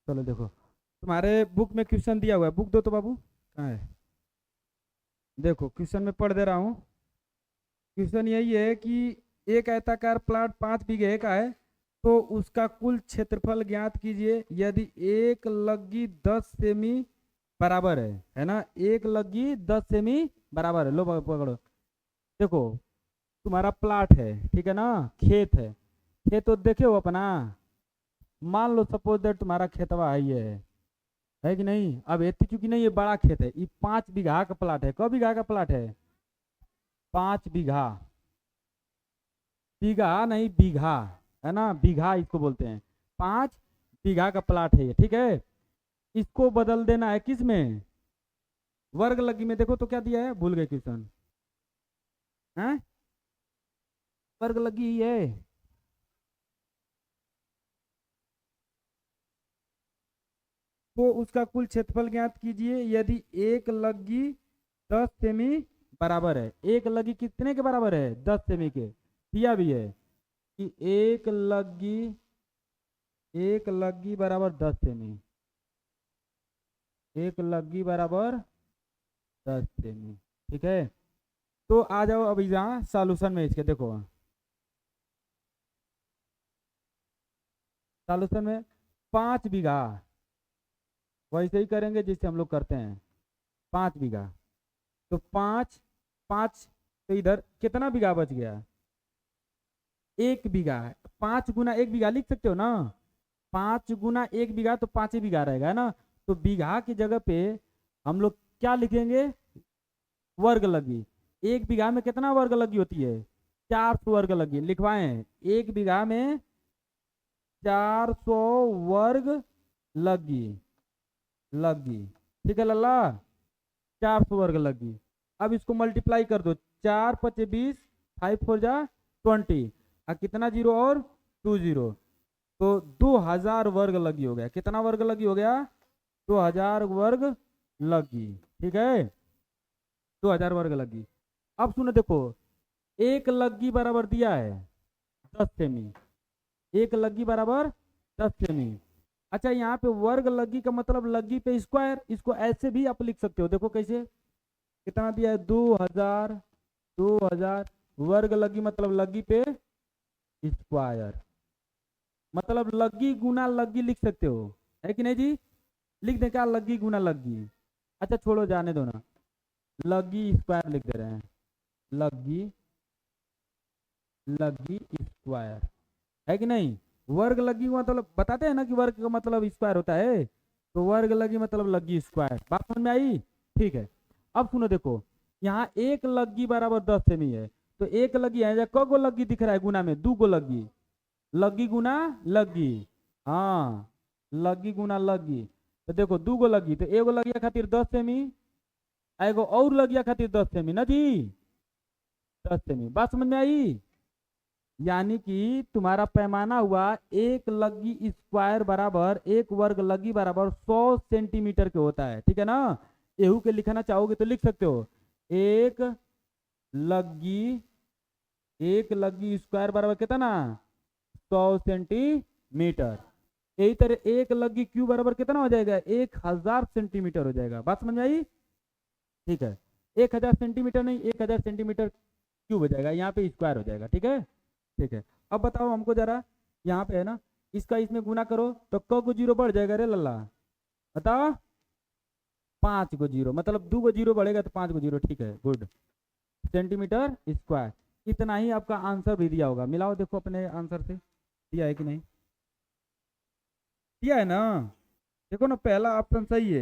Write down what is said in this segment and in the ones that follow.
चलो देखो, तुम्हारे बुक में क्वेश्चन दिया हुआ है, बुक दो तो बाबू, कहाँ है? देखो क्वेश्चन में पढ़ दे रहा हूँ। क्वेश्चन यही है कि एक आयताकार प्लाट 5 बीघे का है, तो उसका कुल क्षेत्रफल ज्ञात कीजिए यदि एक लग्गी 10 सेमी बराबर है ना? एक लग्गी 10 सेमी बराबर है। लो पकड़ो। देखो, तुम्हारा प्लाट है, ठीक है ना? खेत है। खेत तो देखे हो अपना? मान लो सपोज दैट तुम्हारा खेतवा है कि नहीं? अब इतनी चूंकि नहीं, ये बड़ा खेत है, ये 5 बीघा का प्लाट है। कौ बीघा का प्लाट है? 5 बीघा। बीघा नहीं, बीघा, है ना? बीघा इसको बोलते हैं। 5 बीघा का प्लाट है ये, ठीक है? इसको बदल देना है किस में? वर्ग लगी में। देखो तो क्या दिया है, भूल गए क्वेश्चन? है, वर्ग लगी ही है। तो उसका कुल क्षेत्रफल ज्ञात कीजिए यदि एक लग्गी 10 सेमी बराबर है। एक लग्गी कितने के बराबर है? 10 सेमी के। दिया भी है कि एक लग्गी बराबर 10 सेमी। एक लग्गी बराबर 10 सेमी, ठीक है? तो आ जाओ अभी यहाँ सॉल्यूशन में इसके, देखो सॉल्यूशन में 5 बीघा, वैसे ही करेंगे जैसे हम लोग करते हैं। 5 बीघा, तो 5 5, तो इधर कितना बीघा बच गया? 1 बीघा है। 5 गुना 1 बीघा लिख सकते हो ना? 5 गुना 1 बीघा तो 5 ही बीघा रहेगा, है ना? तो बीघा की जगह पे हम लोग क्या लिखेंगे? वर्ग लगी। 1 बीघा में कितना वर्ग लगी होती है? 400 वर्ग लगी। लिखवाएं, 1 बीघा में 400 वर्ग लगी। लगी, ठीक है लल्ला? 400 वर्ग लगी। अब इसको मल्टीप्लाई कर दो। 4 × 5 = 20, 5 × 4 = 20, और कितना जीरो और 2 जीरो, तो 2000 वर्ग लगी हो गया। कितना वर्ग लगी हो गया? 2000 वर्ग लगी, ठीक है? 2000 वर्ग लगी। अब सुनो, देखो, एक लग्गी बराबर दिया है 10 सेमी। एक लग्गी बराबर 10 सेमी। अच्छा, यहाँ पे वर्ग लग्गी का मतलब लग्गी पे स्क्वायर, इसको ऐसे भी आप लिख सकते हो। देखो कैसे, कितना दिया है? 2000। 2000 वर्ग लग्गी मतलब लग्गी पे स्क्वायर, मतलब लग्गी गुना लग्गी लिख सकते हो, है कि नहीं जी? लिख दे क्या, लग्गी गुना लग्गी? अच्छा छोड़ो, जाने दो ना, लग्गी स्क्वायर लिख दे रहे हैं। लग्गी, लग्गी स्क्वायर, है कि नहीं? वर्ग लग्गी का मतलब बताते हैं ना कि वर्ग का मतलब स्क्वायर होता है, तो वर्ग लग्गी मतलब लग्गी स्क्वायर। बात समझ में आई? ठीक है। अब सुनो, देखो, यहाँ एक लग्गी बराबर 10 सेमी है, तो एक लग्गी है या क गो लग्गी दिख रहा है गुना में? 2 गो लग्गी। लग्गी गुना लग्गी, हाँ, लग्गी गुना लग्गी। तो देखो 2 गो लग्गी, तो एगो लगिया खातिर 10 सेमी, एगो और लगिया खातिर 10 सेमी ना जी? 10 सेमी। बात समझ में आई? यानी कि तुम्हारा पैमाना हुआ एक लग्गी स्क्वायर बराबर, एक वर्ग लग्गी बराबर 100 सेंटीमीटर के होता है, ठीक है ना? एहू के लिखना चाहोगे तो लिख सकते हो, एक लग्गी, एक लग्गी स्क्वायर बराबर कितना? 100 सेंटीमीटर। यही तरह एक लग्गी क्यू बराबर कितना हो जाएगा? 1000 सेंटीमीटर हो जाएगा। बात समझ में आई? ठीक है। 1000 सेंटीमीटर नहीं, 1000 सेंटीमीटर क्यूब हो जाएगा, यहाँ पे स्क्वायर हो जाएगा, ठीक है? ठीक है। अब बताओ हमको जरा, यहाँ पे है ना, इसका इसमें गुना करो तो क को जीरो बढ़ जाएगा रे लल्ला? बताओ। 5 गो जीरो, मतलब 2 गो जीरो बढ़ेगा तो 5 गो जीरो, ठीक है, गुड। Centimetre square. इतना ही आपका आंसर भी दिया होगा, मिलाओ देखो अपने आंसर से, दिया है कि नहीं? दिया है ना? देखो ना, पहला ऑप्शन सही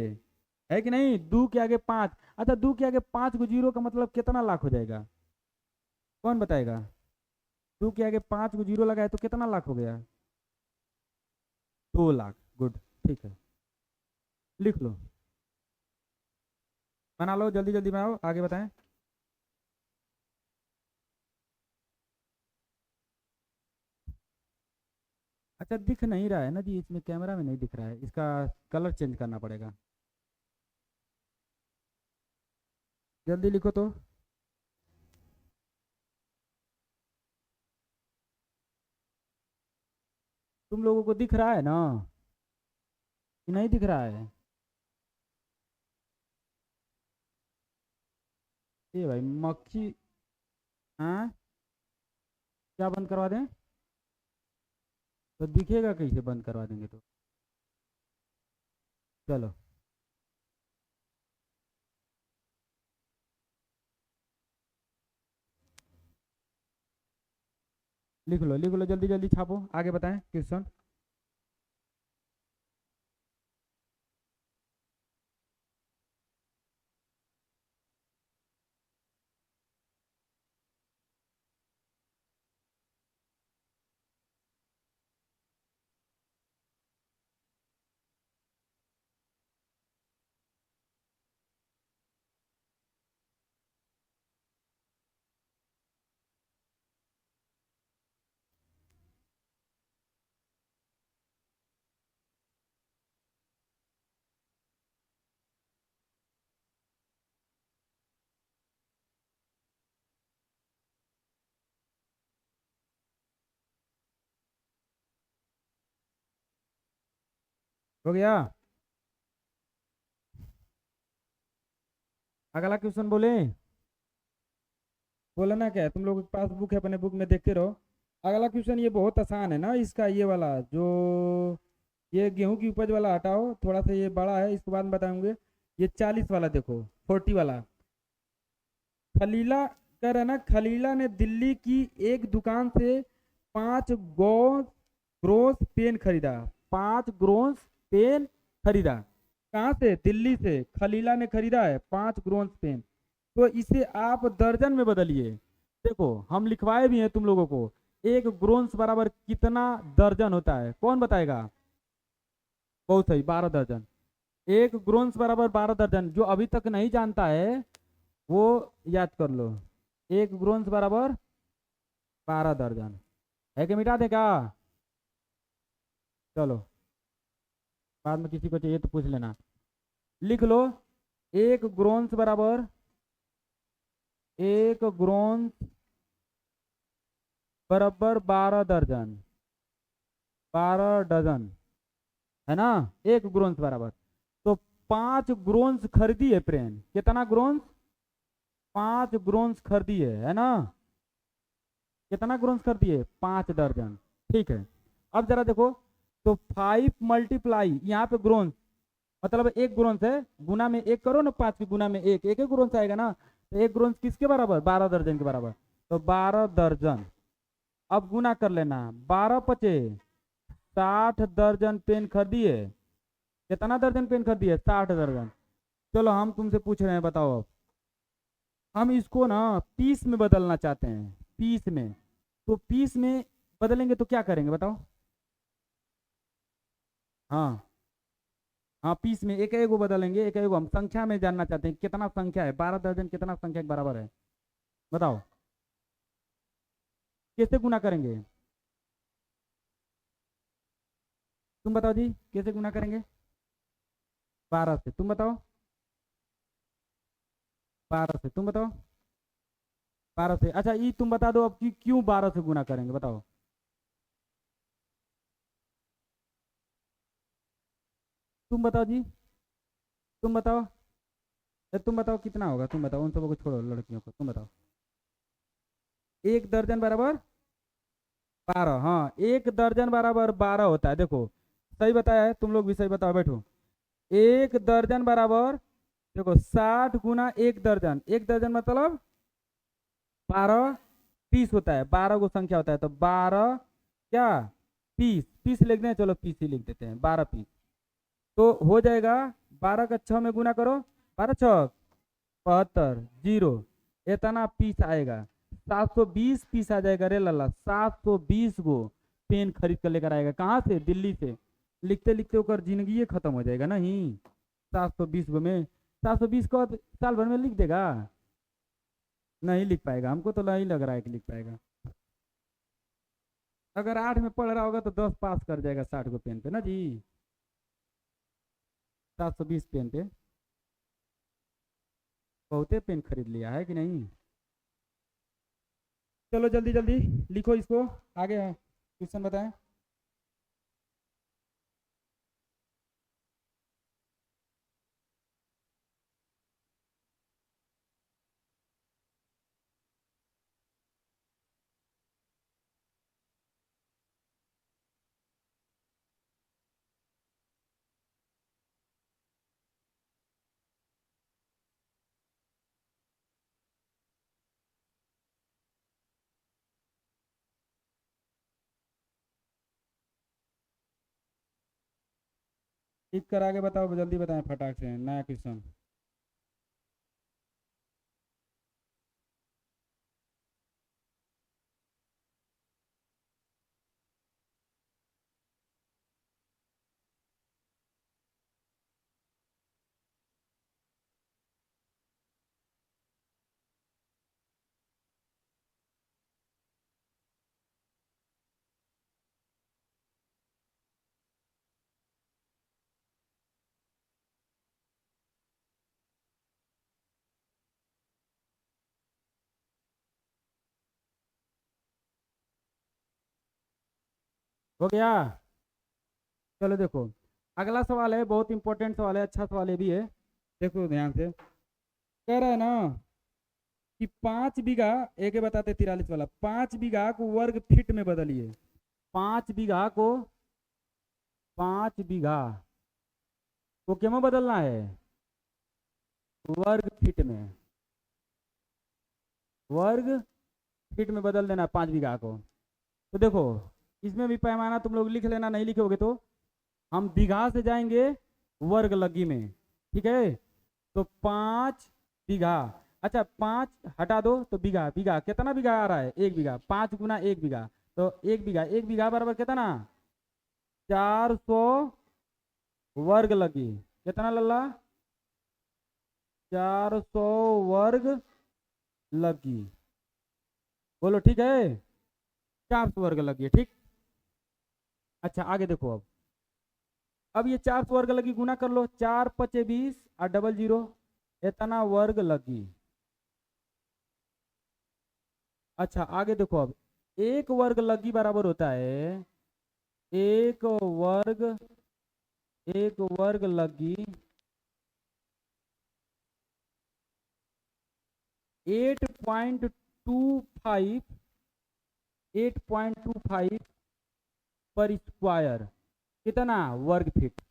है कि नहीं? 2 के आगे 5। अच्छा, 2 के आगे 5 गो जीरो का मतलब कितना लाख हो जाएगा? कौन बताएगा? 2 के आगे 5 गो जीरो लगाए तो कितना लाख हो गया? 2 लाख, गुड, ठीक है। लिख लो, बना लो, जल्दी जल्दी बनाओ, आगे बताएं। अच्छा, दिख नहीं रहा है ना जी, इसमें कैमरा में नहीं दिख रहा है, इसका कलर चेंज करना पड़ेगा। जल्दी लिखो तो। तुम लोगों को दिख रहा है ना? कि नहीं दिख रहा है? ये भाई मक्खी। हाँ, क्या बंद करवा दें? तो दिखेगा कैसे बंद करवा देंगे तो? चलो लिख लो जल्दी जल्दी छापो, आगे बताएं क्वेश्चन। हो गया? अगला क्वेश्चन बोले? बोला ना, क्या है तुम लोगों के पास बुक है, अपने बुक में देखते रहो। अगला क्वेश्चन ये बहुत आसान है ना, इसका ये वाला जो ये गेहूं की उपज वाला हटाओ, थोड़ा सा ये बड़ा है, इसके बाद में बताऊंगे। ये 40 वाला देखो, 40 वाला। खलीला कह रहा है ना, खलीला ने दिल्ली की एक दुकान से 5 ग्रोस पेन खरीदा। 5 ग्रोस पेन खरीदा। कहाँ से? दिल्ली से खलीला ने खरीदा है 5 ग्रोस पेन। तो इसे आप दर्जन में बदलिए। देखो हम लिखवाए भी हैं तुम लोगों को। एक ग्रोन्स बराबर कितना दर्जन होता है, कौन बताएगा? बहुत सही, 12 दर्जन। एक ग्रोन्स बराबर 12 दर्जन, जो अभी तक नहीं जानता है वो याद कर लो। एक ग्रोन्स बराबर 12 दर्जन है, कि मिटा दे क्या? चलो, बाद में किसी को चाहिए तो पूछ लेना। लिख लो, एक ग्रोन्स बराबर, एक ग्रोन्स बराबर 12 दर्जन, 12 डजन, है ना? एक ग्रोन्स बराबर, तो 5 ग्रोन्स खरीदी है प्रेम। कितना ग्रोन्स? 5 ग्रोन्स खरीदी है ना? कितना ग्रोन्स खरीदी है? 5 दर्जन। ठीक है, अब जरा देखो, तो 5 × यहाँ पे ग्रोन्स मतलब एक ग्रोन्स है, गुना में एक करो ना, 5 के गुना में एक, एक ग्रोन्स आएगा ना। तो एक ग्रोन्स किसके बराबर? 12 दर्जन के बराबर। तो 12 दर्जन। अब गुना कर लेना, 12 × 5 = 60 दर्जन पेन खरीदिए। कितना दर्जन पेन खरीदिए? 60 दर्जन। चलो हम तुमसे पूछ रहे हैं, बताओ अब। हम इसको ना पीस में बदलना चाहते हैं, पीस में। तो पीस में बदलेंगे तो क्या करेंगे बताओ? हाँ, हाँ पीस में एक एक को बदलेंगे, एक एक को। हम संख्या में जानना चाहते हैं कितना संख्या है, 12 दर्जन कितना संख्या के बराबर है, बताओ। कैसे गुना करेंगे? तुम बताओ जी, कैसे गुना करेंगे? 12 से, तुम बताओ। 12 से, तुम बताओ। 12 से, अच्छा ये तुम बता दो अब कि क्यों 12 से गुना करेंगे, बताओ। तुम बताओ जी, तुम बताओ। तुम बताओ कितना होगा, तुम बताओ, उन सबको छोड़ो, लड़कियों को, तुम बताओ। 1 दर्जन बराबर 12, हाँ 1 दर्जन बराबर 12 होता है, देखो। सही बताया है, तुम लोग भी सही बताओ, बैठो। 1 दर्जन बराबर, देखो 60 × 1 दर्जन, 1 दर्जन मतलब 12 पीस होता है, 12 को संख्या होता है, तो 12 क्या पीस, पीस लिख दें, चलो पीस ही लिख देते हैं, 12 पीस। तो हो जाएगा, 12 का 6 में गुना करो, 12×6 = 72, जीरो। इतना पीस आएगा, 720 पीस आ जाएगा रे लाला, 720 गो पेन खरीद कर लेकर आएगा। कहाँ से? दिल्ली से। लिखते लिखते होकर जिंदगी खत्म हो जाएगा नहीं, 720 गो में। 720 को साल भर में लिख देगा? नहीं लिख पाएगा, हमको तो नहीं लग रहा है कि लिख पाएगा। अगर 8 में पढ़ रहा होगा तो 10 पास कर जाएगा 60 गो पेन पे ना जी, 720 पेन पे। बहुते पेन खरीद लिया है कि नहीं? चलो जल्दी जल्दी लिखो इसको, आगे क्वेश्चन बताएं। ठीक कर आगे बताओ, जल्दी बताएं फटाक से नया क्वेश्चन। हो गया। चलो देखो, अगला सवाल है, बहुत इंपॉर्टेंट सवाल है, अच्छा सवाल ये भी है। देखो ध्यान से, कह रहा है ना कि 5 बीघा, एक बताते 43 वाला, 5 बीघा को वर्ग फीट में बदलिए। 5 बीघा को, 5 बीघा को क्या में बदलना है? वर्ग फीट में, वर्ग फीट में बदल देना 5 बीघा को। तो देखो, इसमें भी पैमाना तुम लोग लिख लेना, नहीं लिखोगे तो हम बीघा से जाएंगे वर्ग लगी में, ठीक है। तो 5 बीघा, अच्छा 5 हटा दो तो बीघा, बीघा कितना बीघा आ रहा है? 1 बीघा, 5 गुना 1 बीघा, तो 1 बीघा, 1 बीघा बराबर कितना? 400 वर्ग लगी। कितना लल्ला? 400 वर्ग लगी। बोलो ठीक है, 400 वर्ग लगी, ठीक। अच्छा आगे देखो, अब ये 400 वर्ग लगी गुना कर लो, 4 × 5 = 20 और डबल जीरो, इतना वर्ग लगी। अच्छा आगे देखो, अब एक वर्ग लगी बराबर होता है, एक वर्ग, एक वर्ग लगी 8.25, 8.25 पर स्क्वायर। कितना? वर्ग फीट।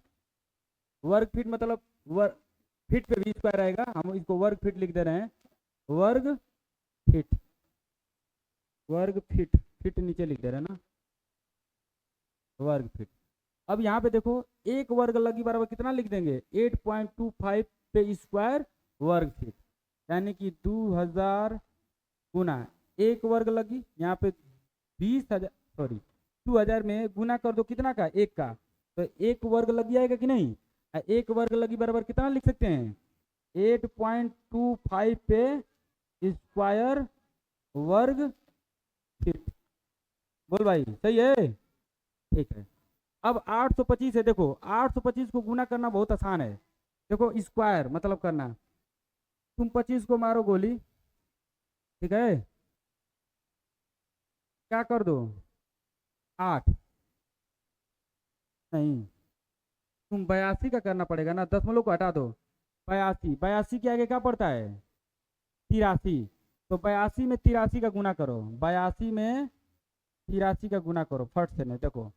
वर्ग फीट मतलब वर्ग फीट पे भी स्क्वायर आएगा, हम इसको वर्ग फीट लिख दे रहे हैं, वर्ग फीट, वर्ग फीट, फीट नीचे लिख दे रहे हैं ना, वर्ग फीट। अब यहाँ पे देखो, एक वर्ग लगी बराबर कितना लिख देंगे? 8.25 पे स्क्वायर वर्ग फीट, यानी कि 2000 गुना एक वर्ग लगी, यहाँ पे 20,000, सॉरी 2000 में गुना कर दो कितना का? एक का, तो एक वर्ग लगी आएगा कि नहीं? एक वर्ग लगी बराबर कितना लिख सकते हैं? 8.25 पे स्क्वायर वर्ग फीट। बोल भाई सही है? ठीक है। अब 825 है, देखो 825 को गुना करना बहुत आसान है। देखो स्क्वायर मतलब करना, तुम 25 को मारो गोली, ठीक है, क्या कर दो? 8, नहीं, तुम 82 का करना पड़ेगा ना, दशमलव को हटा दो। 82, 82 के आगे क्या पड़ता है? 83, तो 82 में 83 का गुना करो, 82 में 83 का गुना करो फट से। नहीं देखो,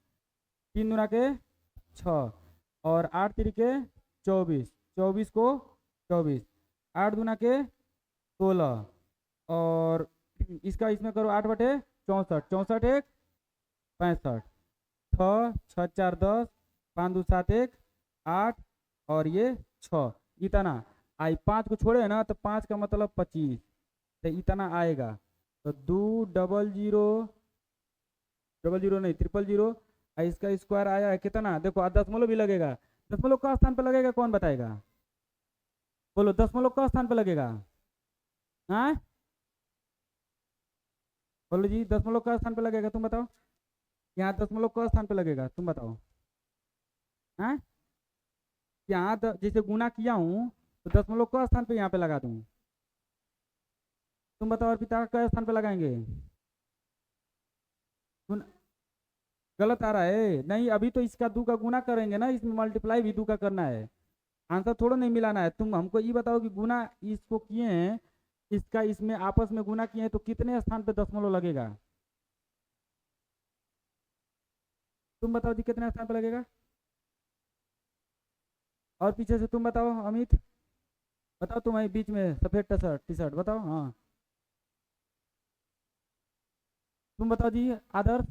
3 × 2 = 6, और 8 × 3 = 24, 24 को 24, 8 × 2 = 16, और इसका इसमें करो 8/64, 64 × 1 = 65, 6 6 4 10, 5 2 7 1 8, और ये 6, इतना आई। 5 को छोड़े ना तो 5 का मतलब 25, तो इतना आएगा। तो 200, डबल जीरो नहीं, 000, इसका स्क्वायर आया है कितना? देखो दशमलव भी लगेगा, दशमलव का स्थान पे लगेगा, कौन बताएगा? बोलो दशमलव का स्थान पे लगेगा? हाँ बोलो जी, दशमलव का स्थान पे लगेगा, तुम बताओ। यहाँ दशमलव का स्थान पे लगेगा, तुम बताओ। हाँ, यहाँ जैसे गुना किया हूँ तो दशमलव का स्थान पे यहाँ पे लगा दूँ। तुम बताओ, और पिता का स्थान पे लगाएंगे? गलत आ रहा है, नहीं अभी तो इसका 2 का गुना करेंगे ना, इसमें मल्टीप्लाई भी 2 का करना है, आंसर थोड़ा नहीं मिलाना है। तुम हमको ये बताओ कि गुना इसको किए हैं, इसका इसमें आपस में गुना किए हैं, तो कितने स्थान पे दशमलव लगेगा? तुम बताओ जी, कितने स्थान पे लगेगा? और पीछे से तुम बताओ, अमित बताओ, तुम बीच में सफेद टी शर्ट बताओ, हाँ तुम बताओ जी, आदर्श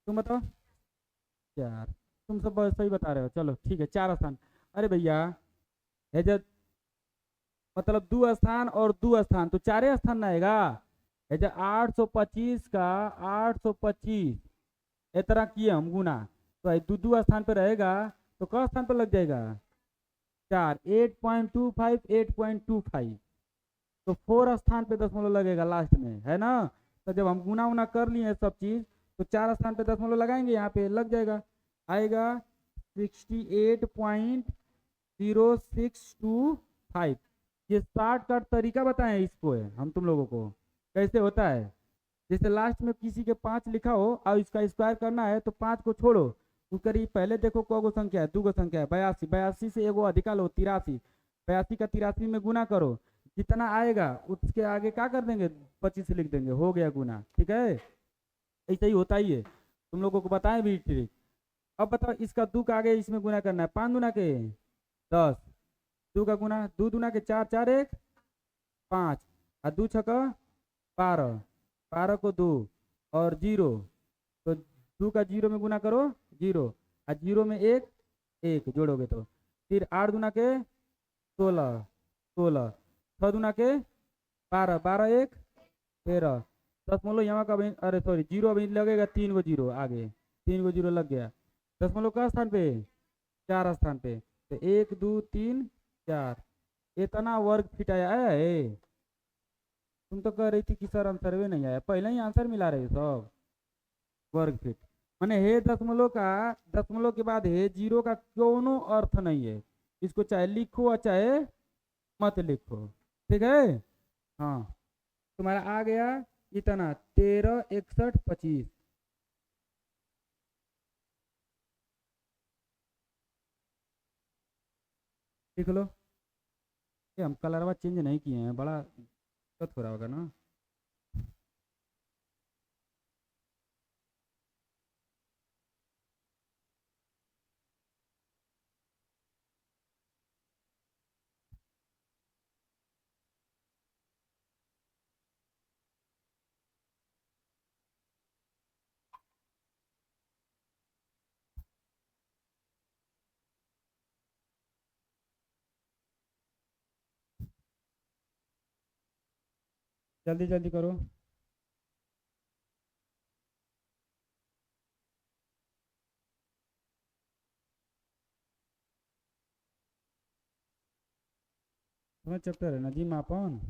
तुम बताओ। 4, तुम सब सही बता रहे हो, चलो ठीक है, 4 स्थान। अरे भैया, ये जो मतलब दो स्थान और दो स्थान तो 4 स्थान ना आएगा। ये जो 825 का 825 इस तरह किए हम गुना, तो ये दो स्थान पे रहेगा, तो क स्थान पे लग जाएगा 4, 8.25 8.25, तो 4 स्थान पे दशमलव लगेगा लास्ट में, है ना। तो जब हम गुना उना कर लिए सब चीज, तो 4 स्थान पे दशमलव लगाएंगे, यहाँ पे लग जाएगा, आएगा 68.0625। ये शॉर्ट कट तरीका बताएं इसको, है हम तुम लोगों को कैसे होता है। जैसे लास्ट में किसी के 5 लिखा हो और इसका स्क्वायर करना है, तो 5 को छोड़ो, वो करीब पहले देखो कौगो संख्या है, 2 संख्या है, 82, 82 से एगो अधिका लो 83, 82 का 83 में गुना करो, जितना आएगा उसके आगे क्या कर देंगे, 25 लिख देंगे, हो गया गुना, ठीक है। ऐसा ही होता ही है, तुम लोगों को बताएं भी ट्रिक। अब बताओ, इसका 2 का आगे इसमें गुना करना है, 5 दूना के 10, 2 का गुना, 2 दूना के 4, 4 1 5, और 2 छका 12, 12 को 2 और 0, तो 2 का 0 में गुना करो 0, और 0 में 1 1 जोड़ोगे तो फिर 8 दूना के 16 16, 6 दूना के 12 12 1 13, दशमलव यहाँ का अरे सॉरी जीरो अभी लगेगा, 3 गो जीरो आगे, 3 गो जीरो लग गया, दशमलव का स्थान पे 4 स्थान पे, तो 1 2 3 4, इतना वर्ग फिट आया है। तुम तो कह रही थी कि सर आंसर भी नहीं आया, पहले ही आंसर मिला रहे हो सब, वर्ग फीट। मैंने हे दशमलव का, दशमलव के बाद हे जीरो का कोनो अर्थ नहीं है, इसको चाहे लिखो और चाहे मत लिखो, ठीक है। हाँ, तुम्हारा आ गया इतना 13 61 25। लिख लो, ये हम कलरवा चेंज नहीं किए हैं, बड़ा दिक्कत हो रहा होगा ना। जल्दी जल्दी करो। तुम्हें चैप्टर है ना जी मापन,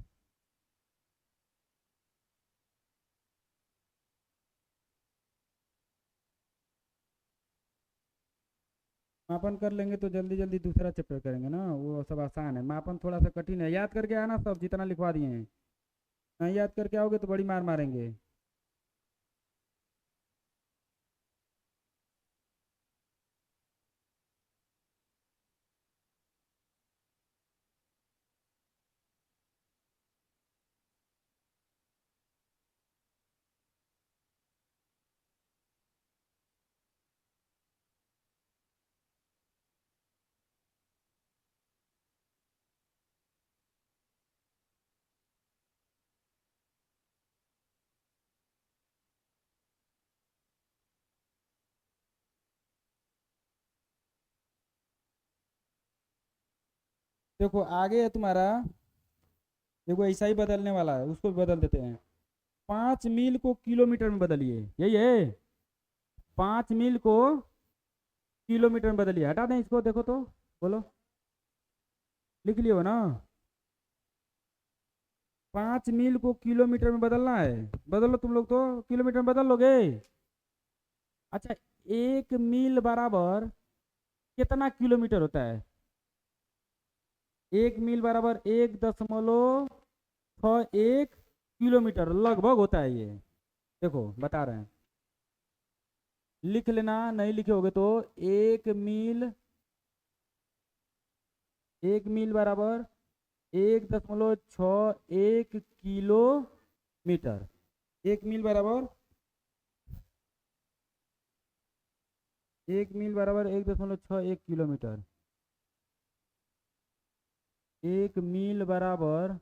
मापन कर लेंगे तो जल्दी जल्दी दूसरा चैप्टर करेंगे ना, वो सब आसान है, मापन थोड़ा सा कठिन है, याद करके आना सब जितना लिखवा दिए हैं, नहीं याद करके आओगे तो बड़ी मार मारेंगे। देखो आगे है तुम्हारा, देखो ऐसा ही बदलने वाला है, उसको भी बदल देते हैं। 5 मील को किलोमीटर में बदलिए, यही है, 5 मील को किलोमीटर में बदलिए, हटा दें इसको, देखो तो बोलो, लिख लियो ना। 5 मील को किलोमीटर में बदलना है, बदलो तुम लोग तो, किलोमीटर में बदल लोगे। अच्छा, 1 मील बराबर कितना किलोमीटर होता है, 1 मील बराबर 1.61 किलोमीटर लगभग होता है ये, देखो बता रहे हैं, लिख लेना, नहीं लिखे होगे तो 1 मील, 1 मील बराबर 1.61 किलोमीटर, 1 मील बराबर, 1 मील बराबर 1.61 किलोमीटर, 1 मील बराबर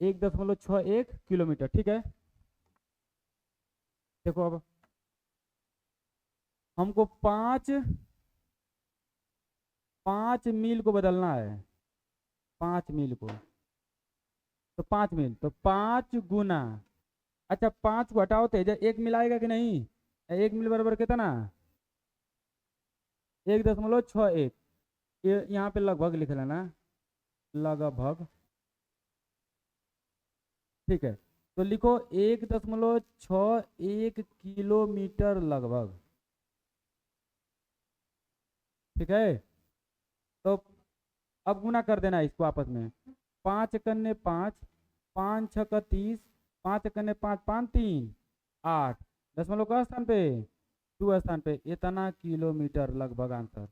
1.61 किलोमीटर, ठीक है। देखो अब, हमको 5 मील को बदलना है, 5 मील को। तो 5 मील तो 5 गुना, अच्छा 5 को हटाओ तो 1 मील आएगा कि नहीं? 1 मील बराबर कितना? 1.61। ये यहाँ पे लगभग लिख लेना, लगभग। ठीक है, तो लिखो 1.61 किलोमीटर लगभग। ठीक है, तो अब गुना कर देना इसको आपस में। 5 कन्ने 5, 5 6 का 30, 5 कन्ने 5, 5 3 8, दशमलव का स्थान पे, टू स्थान पे, इतना किलोमीटर लगभग आंसर।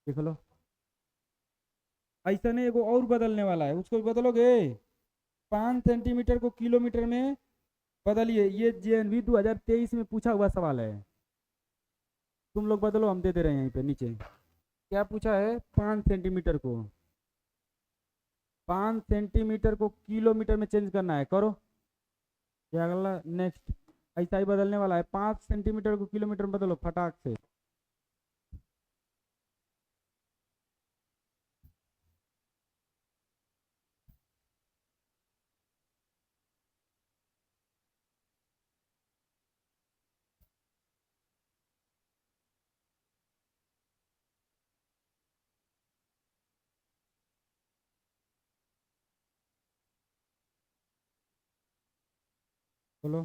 देख लो, ऐसा नहीं, एगो और बदलने वाला है, उसको भी बदलोगे। 5 सेंटीमीटर को किलोमीटर में बदलिए, ये जेएनवी 2023 में पूछा हुआ सवाल है। तुम लोग बदलो, हम दे दे रहे हैं यहीं पे नीचे। क्या पूछा है? 5 सेंटीमीटर को, 5 सेंटीमीटर को किलोमीटर में चेंज करना है, करो। क्या अगला नेक्स्ट ऐसा ही बदलने वाला है, 5 सेंटीमीटर को किलोमीटर में बदलो फटाक से। बोलो।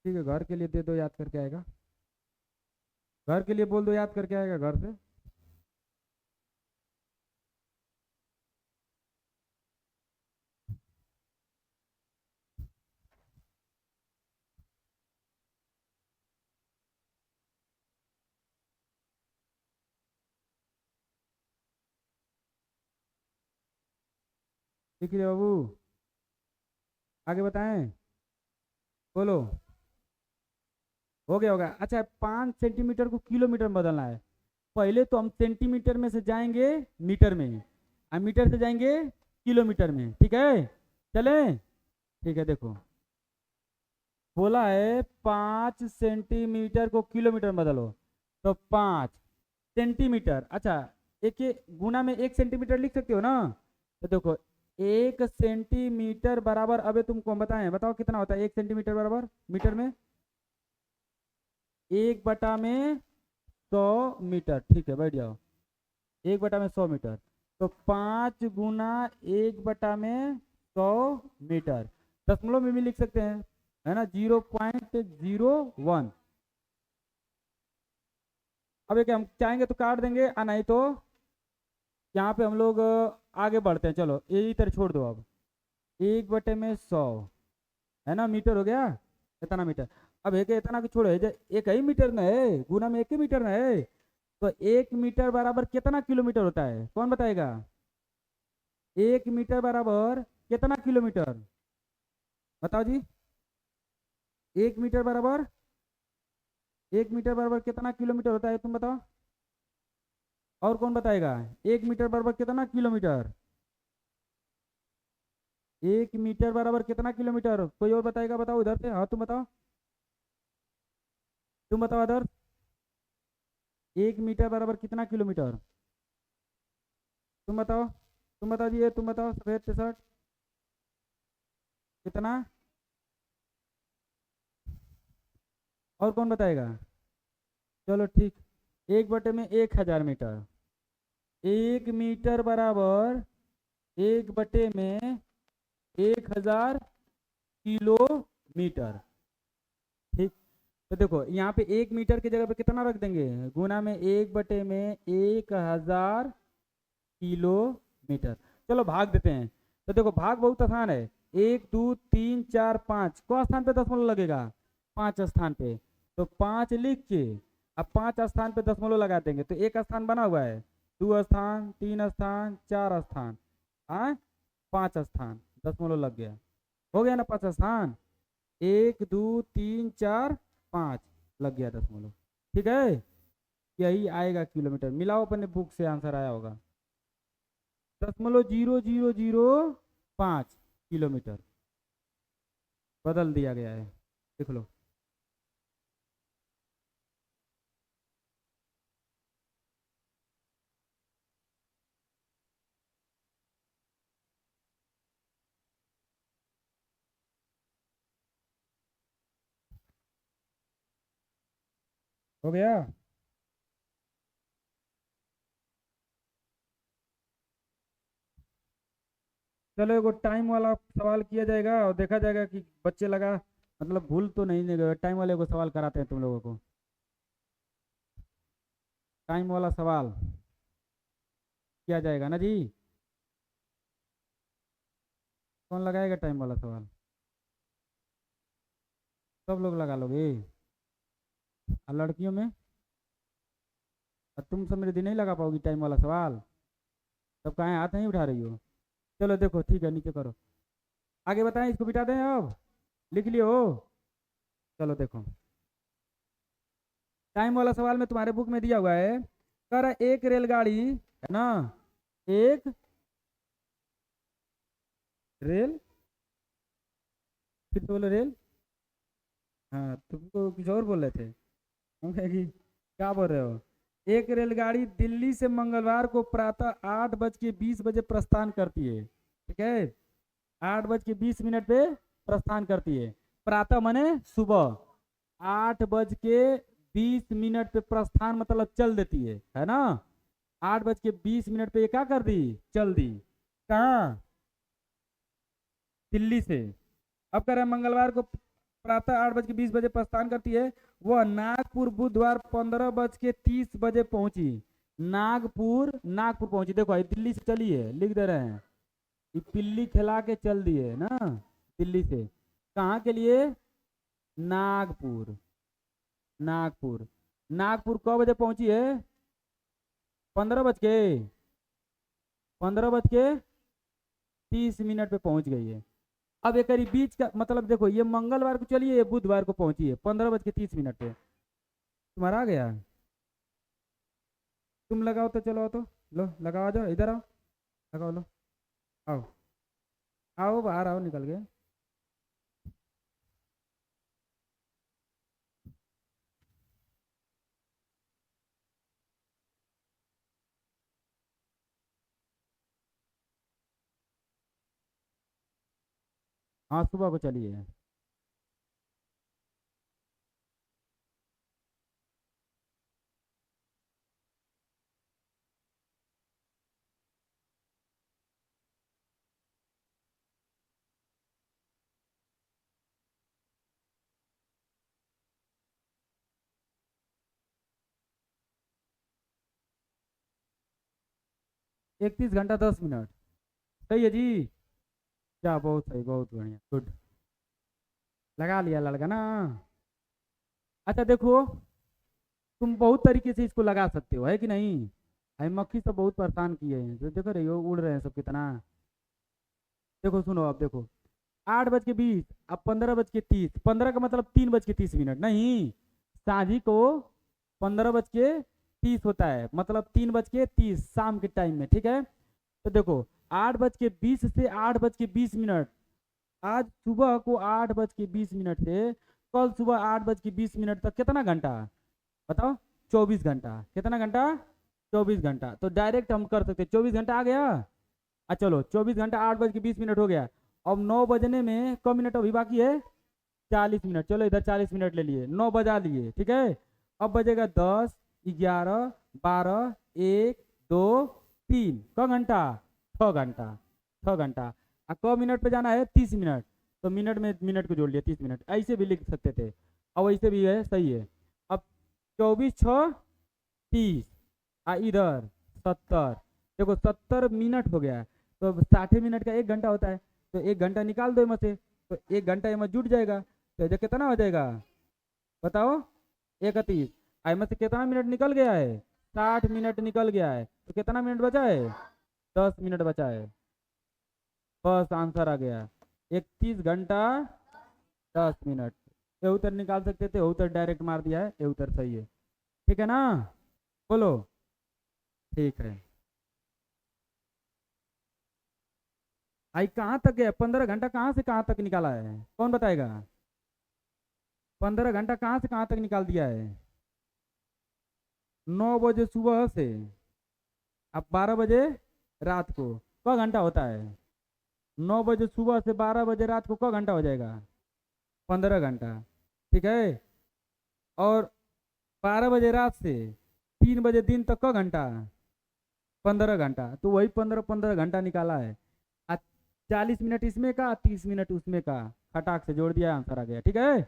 ठीक है, घर के लिए दे दो, याद करके आएगा। घर के लिए बोल दो, याद करके आएगा घर से। ठीक है बाबू, आगे बताएं, बोलो। हो गया होगा। अच्छा, 5 सेंटीमीटर को किलोमीटर में बदलना है। पहले तो हम सेंटीमीटर में से जाएंगे मीटर में, और मीटर से जाएंगे किलोमीटर में। ठीक है, चले। ठीक है, देखो बोला है 5 सेंटीमीटर को किलोमीटर में बदलो, तो 5 सेंटीमीटर, अच्छा एक गुना में 1 सेंटीमीटर लिख सकते हो ना। तो देखो 1 सेंटीमीटर बराबर, अबे तुमको बताएं, बताओ कितना होता है 1 सेंटीमीटर बराबर मीटर में? 1/100 मीटर। ठीक है, बैठ जाओ। 1/100 मीटर, तो 5 गुना 1/100 मीटर, दशमलव में भी लिख सकते हैं, है ना, 0.01। अब एक हम चाहेंगे तो काट देंगे, और नहीं तो यहाँ पे हम लोग आगे बढ़ते हैं। चलो ये इधर छोड़ दो। अब 1/100 है ना, मीटर हो गया, इतना मीटर। अब एक इतना को छोड़ो, एक ही मीटर ना है, गुना में एक ही मीटर ना है, तो 1 मीटर बराबर कितना किलोमीटर होता है, कौन बताएगा? 1 मीटर बराबर कितना किलोमीटर, बताओ जी। 1 मीटर बराबर कितना किलोमीटर होता है, तुम बताओ। और कौन बताएगा? 1 मीटर बराबर कितना किलोमीटर? 1 मीटर बराबर कितना किलोमीटर, कोई और बताएगा? बताओ इधर से, हाँ तुम बताओ, तुम बताओ अदर। 1 मीटर बराबर कितना किलोमीटर, तुम बताओ। तुम बताओ जी, ये तुम बताओ, सफेद टी शर्ट, कितना? और कौन बताएगा? चलो ठीक, 1/1000 मीटर। 1 मीटर बराबर 1/1000 किलोमीटर। ठीक, तो देखो यहाँ पे 1 मीटर की जगह पे कितना रख देंगे, गुना में 1/1000 किलोमीटर। चलो भाग देते हैं। तो देखो भाग बहुत आसान है, 1 2 3 4 5 को स्थान पे दशमलव लगेगा, 5 स्थान पे, तो 5 लिख के अब 5 स्थान पे दशमलव लगा देंगे, तो एक स्थान बना हुआ है, 2 स्थान, 3 स्थान, 4 स्थान, हाँ 5 स्थान, दशमलव लग गया। हो गया ना 5 स्थान, 1 2 3 4 5, लग गया दशमलव। ठीक है, यही आएगा किलोमीटर। मिलाओ अपने बुक से, आंसर आया होगा 0.0005 किलोमीटर। बदल दिया गया है, देख लो। हो गया। चलो एगो टाइम वाला सवाल किया जाएगा और देखा जाएगा कि बच्चे लगा मतलब भूल तो नहीं देगा। टाइम वाले को सवाल कराते हैं तुम लोगों को। टाइम वाला सवाल किया जाएगा ना जी। कौन लगाएगा टाइम वाला सवाल? सब लोग लगा लोगे? और लड़कियों में? और तुम सब मेरे दिन नहीं लगा पाओगी टाइम वाला सवाल? तब कहाँ हाथ नहीं उठा रही हो? चलो देखो, ठीक है, नीचे करो। आगे बताएं, इसको बिठा दें अब? लिख लियो? चलो देखो, टाइम वाला सवाल में तुम्हारे बुक में दिया हुआ है। कर एक रेलगाड़ी है ना, एक रेल, फिर तो बोलो रेल। हाँ, तुमको कुछ और बोल रहे थे। हम कहे कि क्या बोल रहे हो? एक रेलगाड़ी दिल्ली से मंगलवार को प्रातः 8:20 प्रस्थान करती है। ठीक है, 8:20 पे प्रस्थान करती है। प्रातः माने सुबह, 8:20 पे प्रस्थान मतलब चल देती है ना। 8:20 पे ये क्या कर दी? चल दी। कहाँ? दिल्ली से। अब कह रहे हैं मंगलवार को प्रातः 8:20 प्रस्थान करती है। वह नागपुर बुधवार 15:30 पहुंची। नागपुर, नागपुर पहुंची। देखो ये दिल्ली से चली है, लिख दे रहे हैं। ये पिल्ली खिला के चल दिए ना दिल्ली से। कहाँ के लिए? नागपुर। नागपुर, नागपुर कब बजे पहुंची है? 15:30 पे पहुंच गई है। अब एक बीच का मतलब देखो, ये मंगलवार को चली है, ये बुधवार को पहुंची है 15:30 पे। तुम्हारा आ गया? तुम लगाओ तो, चलो आओ तो। लो लगाओ, आ जाओ इधर आओ, लगाओ लो। आओ, आओ बाहर आओ निकल के। हाँ, सुबह को चली है। 31 घंटा 10 मिनट। सही है जी। क्या, बहुत सही, बहुत बढ़िया, गुड। लगा लिया लड़का ना। अच्छा देखो, तुम बहुत तरीके से इसको लगा सकते हो, है कि नहीं? हमें मक्खी सब बहुत परेशान किए हैं, तो देखो रही हो उड़ रहे हैं सब कितना। देखो सुनो, अब देखो, 8:20 अब 15:30, 15 का मतलब 3:30 नहीं, सांझी को 15:30 होता है, मतलब 3:30 शाम के टाइम में। ठीक है, तो देखो 8:20 से 8:20, आज सुबह को 8:20 से कल सुबह 8:20 तक कितना घंटा? बताओ। 24 घंटा। कितना घंटा? 24 घंटा। तो डायरेक्ट हम कर सकते 24 घंटा आ गया। चलो 24 घंटा 8:20 हो गया। अब 9 बजने में कम मिनट अभी बाकी है? 40 मिनट। चलो इधर 40 मिनट ले लिए, 9 बजा लिए। ठीक है, अब बजेगा 10, 11, 12, 1, 2, 3। क घंटा? 6 घंटा। 6 घंटा। क मिनट पे जाना है? 30 मिनट। तो मिनट में मिनट को जोड़ लिया, 30 मिनट। ऐसे भी लिख सकते थे, अब ऐसे भी है, सही है। अब 24 6 30, इधर 70। देखो 70 मिनट हो गया, तो 60 मिनट का 1 घंटा होता है, तो 1 घंटा निकाल दो इनमें से, तो 1 घंटा इनमें जुट जाएगा। तो इधर कितना हो जाएगा बताओ? 31। इनमें से कितना मिनट निकल गया है? 60 मिनट निकल गया है, तो कितना मिनट बचा है? 10 मिनट बचा है। बस आंसर आ गया, 31 घंटा 10 मिनट। ये उत्तर निकाल सकते थे, उत्तर डायरेक्ट मार दिया है, ये उत्तर सही है। ठीक है ना, बोलो। ठीक है। आई कहाँ तक गया? 15 घंटा कहाँ से कहाँ तक निकाला है, कौन बताएगा? 15 घंटा कहाँ से कहाँ तक निकाल दिया है? 9 बजे सुबह से अब 12 बजे रात को, क घंटा होता है? 9 बजे सुबह से 12 बजे रात को क घंटा हो जाएगा? 15 घंटा। ठीक है। और 12 बजे रात से 3 बजे दिन तक क घंटा? 15 घंटा। तो वही 15 15 घंटा निकाला है। 40 मिनट इसमें का, 30 मिनट उसमें का, खटाक से जोड़ दिया, आंसर आ गया। ठीक है।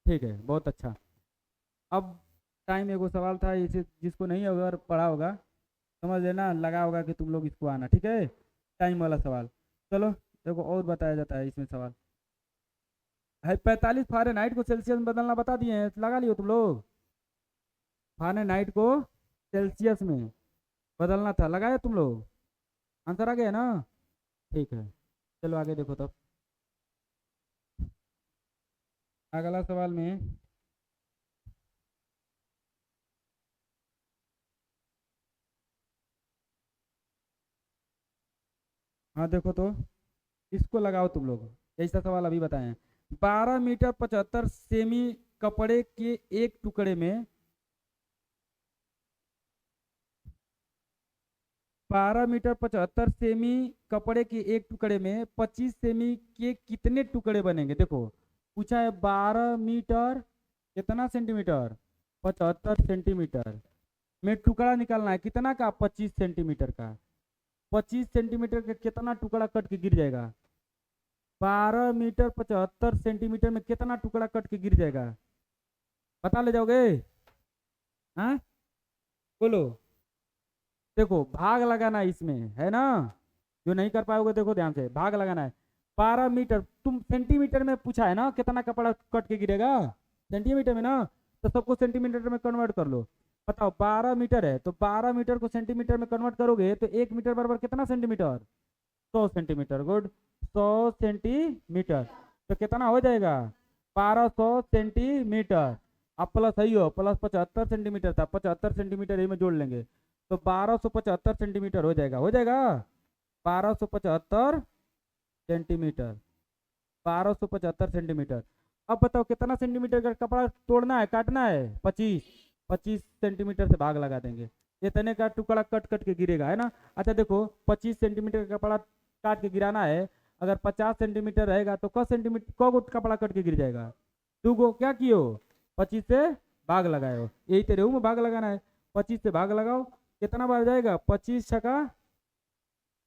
ठीक है, बहुत अच्छा। अब टाइम, एगो सवाल था इसे, जिसको नहीं अगर पढ़ा होगा समझ लेना, लगा होगा कि तुम लोग इसको आना। ठीक है, टाइम वाला सवाल। चलो देखो और बताया जाता है इसमें सवाल है। 45 फ़ारेनहाइट को सेल्सियस में बदलना बता दिए हैं, लगा लियो तुम लोग। फ़ारेनहाइट को सेल्सियस में बदलना था, लगाया तुम लोग? आंसर आ गया ना? ठीक है, चलो आगे देखो तब। अगला सवाल में हाँ देखो तो, इसको लगाओ तुम लोग। ऐसा सवाल अभी बताएं। 12 मीटर 75 सेमी कपड़े के एक टुकड़े में 12 मीटर 75 सेमी कपड़े के एक टुकड़े में 25 सेमी के कितने टुकड़े बनेंगे? देखो पूछा है 12 मीटर कितना सेंटीमीटर, 75 सेंटीमीटर में टुकड़ा निकालना है कितना का, 25 सेंटीमीटर का। 25 सेंटीमीटर का कितना टुकड़ा कट के गिर जाएगा? 12 मीटर 75 सेंटीमीटर में कितना टुकड़ा कट के गिर जाएगा? पता ले जाओगे? हाँ बोलो। देखो भाग लगाना है इसमें, है ना? जो नहीं कर पाओगे देखो ध्यान से, भाग लगाना है। 12 मीटर, तुम सेंटीमीटर में पूछा है ना कितना कपड़ा कट के गिरेगा, सेंटीमीटर में ना, तो सबको सेंटीमीटर में कन्वर्ट कर लो। बताओ 12 मीटर है तो 12 मीटर को सेंटीमीटर में कन्वर्ट करोगे तो 1 मीटर बराबर कितना सेंटीमीटर? 100 सेंटीमीटर। Good, 100 centimetre. तो कितना हो जाएगा? 1200 सेंटीमीटर। अब प्लस सही हो, प्लस 75 सेंटीमीटर था, 75 सेंटीमीटर ही में जोड़ लेंगे तो 1275 सेंटीमीटर हो जाएगा। हो जाएगा 1275 सेंटीमीटर। 1275 सेंटीमीटर। अब बताओ कितना सेंटीमीटर का कपड़ा तोड़ना है, काटना है? 25। 25 सेंटीमीटर से भाग लगा देंगे, इतने का टुकड़ा कट कट के गिरेगा, है ना? अच्छा देखो 25 सेंटीमीटर का कपड़ा काट के गिराना है, अगर 50 सेंटीमीटर रहेगा तो क सेंटीमीटर क गो कपड़ा कट के गिर जाएगा? 2 गो। क्या कियो? 25 से भाग लगाए हो, यही तेरे में भाग लगाना है। 25 से भाग लगाओ, कितना बार जाएगा? 25 छका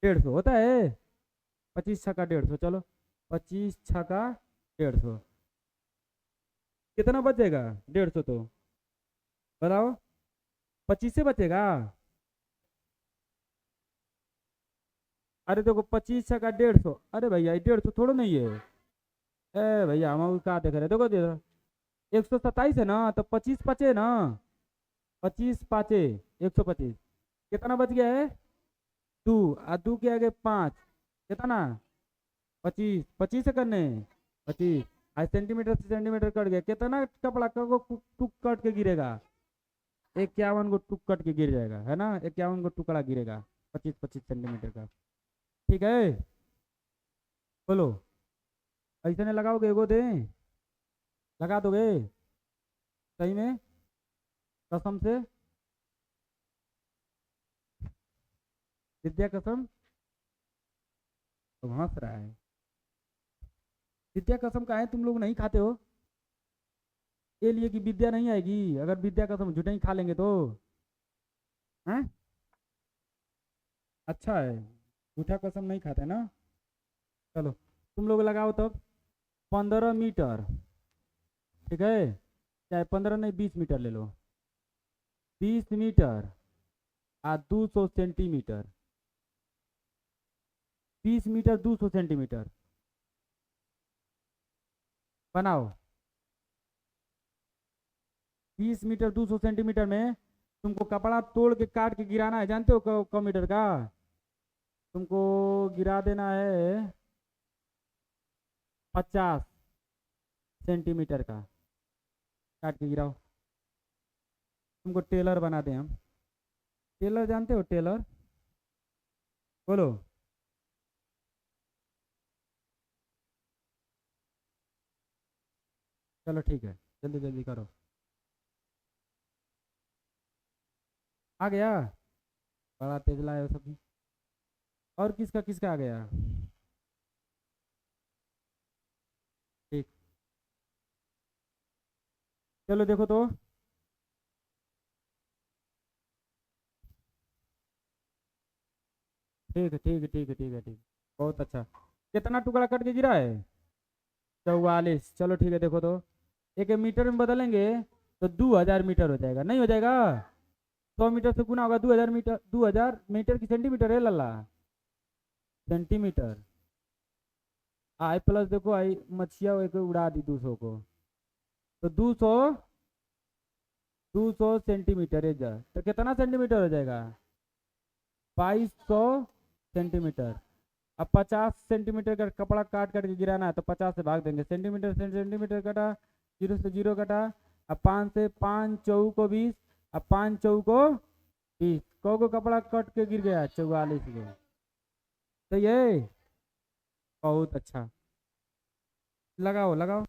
150 होता है। 25 छका 150, चलो 25 छका 150 कितना बचेगा? 150 तो बताओ, 25 से बचेगा? अरे देखो 25 छका 150, अरे भैया 150 थोड़ा नहीं है। ए भैया हम क्या देख रहे, देखो देखो 127 है ना, तो 25 पचे ना, 25 5 125, कितना बच गया है? 2, और 2 के आगे 5, कितना? 25। 25 से करने 25, आज सेंटीमीटर से सेंटीमीटर कट गया, कितना कपड़ा को टुक कट के गिरेगा? 51 गो टुक कट के गिर जाएगा, है ना? 51 गो टुकड़ा गिरेगा 25 25 सेंटीमीटर का। ठीक है, बोलो। ऐसे नहीं लगाओगे, एगो दे लगा दोगे सही में, कसम से, विद्या कसम? तो हंस रहा है। विद्या कसम का है, तुम लोग नहीं खाते हो, ये लिए कि विद्या नहीं आएगी, अगर विद्या कसम झूठे ही खा लेंगे तो। हैं? अच्छा है, झूठा कसम नहीं खाते ना। चलो तुम लोग लगाओ तब। 15 मीटर, ठीक है, चाहे 15 नहीं 20 मीटर ले लो। 20 मीटर आ 200 सेंटीमीटर। 20 मीटर 200 सेंटीमीटर बनाओ। 20 मीटर 200 सेंटीमीटर में तुमको कपड़ा तोड़ के काट के गिराना है, जानते हो क मीटर का? तुमको गिरा देना है 50 सेंटीमीटर का। काट के गिराओ। तुमको टेलर बना दें हम। टेलर जानते हो टेलर? बोलो। चलो ठीक है, जल्दी जल्दी करो। आ गया? बड़ा तेज लाए हो सभी। और किसका किसका आ गया? ठीक। चलो देखो तो। ठीक है ठीक है ठीक है ठीक है ठीक। बहुत अच्छा। कितना टुकड़ा कट के गिरा है? 44। चलो ठीक है, देखो तो। एक मीटर में बदलेंगे तो 2000 मीटर हो जाएगा, नहीं हो जाएगा? 100 मीटर से गुना होगा 2000 मीटर। 2000 मीटर की सेंटीमीटर है लल्ला? सेंटीमीटर। आई प्लस देखो, आई मछिया एक उड़ा दी 200 को। तो 200 है जा, तो कितना सेंटीमीटर हो जाएगा? 2200 सेंटीमीटर। अब 50 सेंटीमीटर का कपड़ा काट काट के गिराना है तो 50 से भाग देंगे, सेंटीमीटर से सेंटीमीटर कटा, जीरो से जीरो कटा। अब 5 से 5 चौको को 20। अब 5 चौको को 20। को कपड़ा कट के गिर गया? 44 को। तो ये बहुत अच्छा। लगाओ लगाओ।